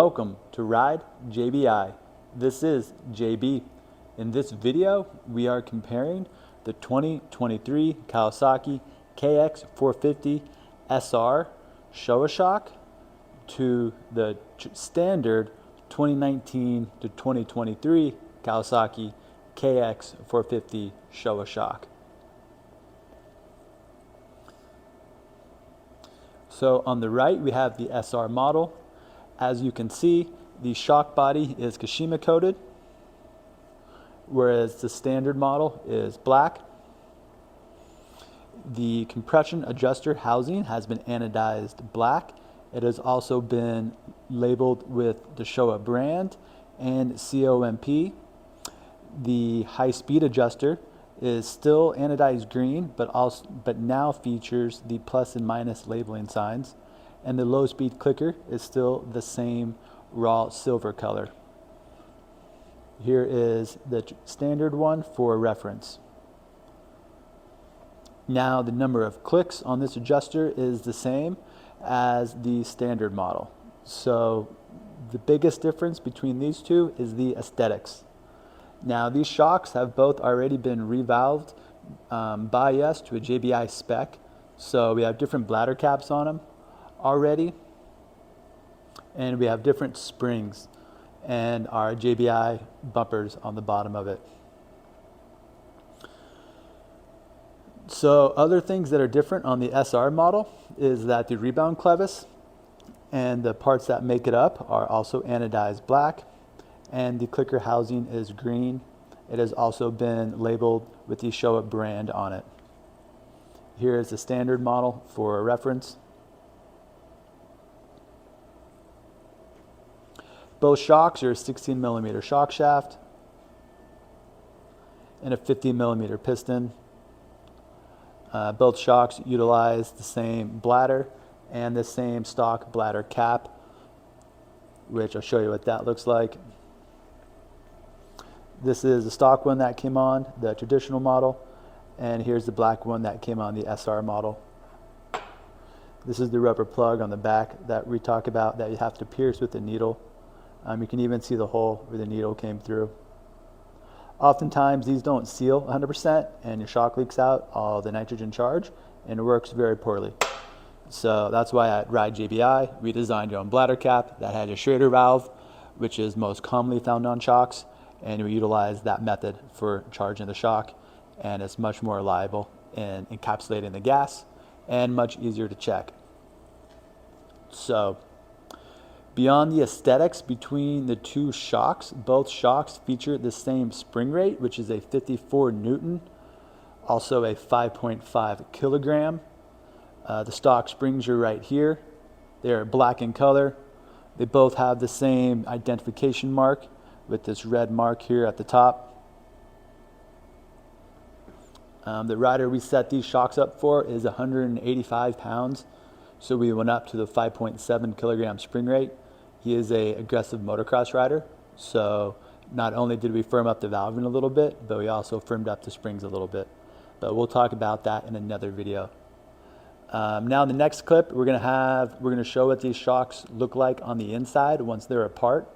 Welcome to Ride JBI. This is JB. In this video, we are comparing the 2023 Kawasaki KX450 SR Showa shock to the standard 2019 to 2023 Kawasaki KX450 Showa shock. So on the right, we have the SR model. As you can see, the shock body is Kashima coated, whereas the standard model is black. The compression adjuster housing has been anodized black. It has also been labeled with the Showa brand and COMP. The high-speed adjuster is still anodized green, but now features the plus and minus labeling signs. And the low-speed clicker is still the same raw silver color. Here is the standard one for reference. Now the number of clicks on this adjuster is the same as the standard model. So the biggest difference between these two is the aesthetics. Now these shocks have both already been revalved by us to a JBI spec. So we have different bladder caps on them already, and we have different springs and our JBI bumpers on the bottom of it. So other things that are different on the SR model is that the rebound clevis and the parts that make it up are also anodized black, and the clicker housing is green. It has also been labeled with the Showa brand on it. Here is the standard model for reference. Both shocks are a 16mm shock shaft and a 50mm piston. Both shocks utilize the same bladder and the same stock bladder cap, which I'll show you what that looks like. This is the stock one that came on the traditional model, and here's the black one that came on the SR model. This is the rubber plug on the back that we talk about that you have to pierce with a needle. You can even see the hole where the needle came through. Oftentimes these don't seal 100% and your shock leaks out all the nitrogen charge and it works very poorly. So that's why at Ride JBI we designed our own bladder cap that had a Schrader valve, which is most commonly found on shocks, and we utilize that method for charging the shock, and it's much more reliable in encapsulating the gas and much easier to check. So beyond the aesthetics between the two shocks, both shocks feature the same spring rate, which is a 54 Newton, also a 5.5 kilogram. The stock springs are right here. They are black in color. They both have the same identification mark with this red mark here at the top. The rider we set these shocks up for is 185 pounds. So we went up to the 5.7 kilogram spring rate. He is an aggressive motocross rider, so not only did we firm up the valving a little bit, but we also firmed up the springs a little bit. But we'll talk about that in another video. Now in the next clip, we're gonna show what these shocks look like on the inside once they're apart,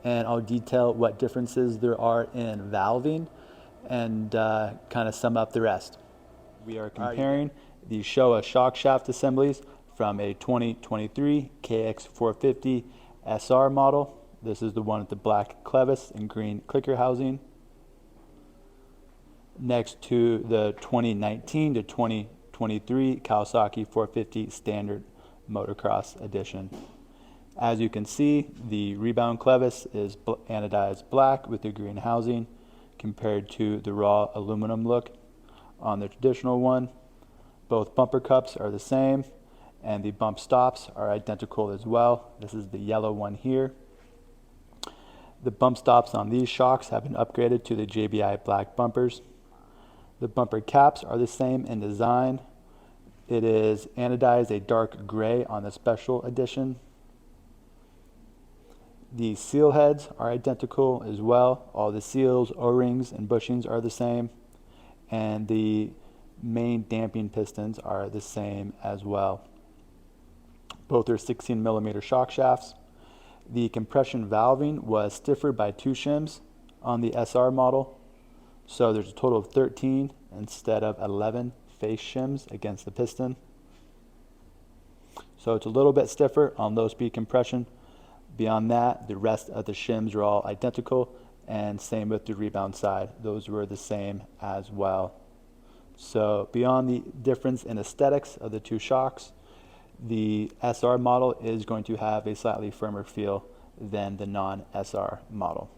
and I'll detail what differences there are in valving and kind of sum up the rest. We are comparing the Showa shock shaft assemblies from a 2023 KX450 SR model. This is the one with the black clevis and green clicker housing, next to the 2019 to 2023 Kawasaki 450 standard motocross edition. As you can see, the rebound clevis is anodized black with the green housing compared to the raw aluminum look on the traditional one. Both bumper cups are the same, and the bump stops are identical as well. This is the yellow one here. The bump stops on these shocks have been upgraded to the JBI black bumpers. The bumper caps are the same in design. It is anodized a dark gray on the special edition. The seal heads are identical as well. All the seals, O-rings, and bushings are the same, and the main damping pistons are the same as well. Both are 16mm shock shafts. The compression valving was stiffer by 2 shims on the SR model. So there's a total of 13 instead of 11 face shims against the piston. So it's a little bit stiffer on low speed compression. Beyond that, the rest of the shims are all identical, and same with the rebound side. Those were the same as well. So beyond the difference in aesthetics of the two shocks, the SR model is going to have a slightly firmer feel than the non-SR model.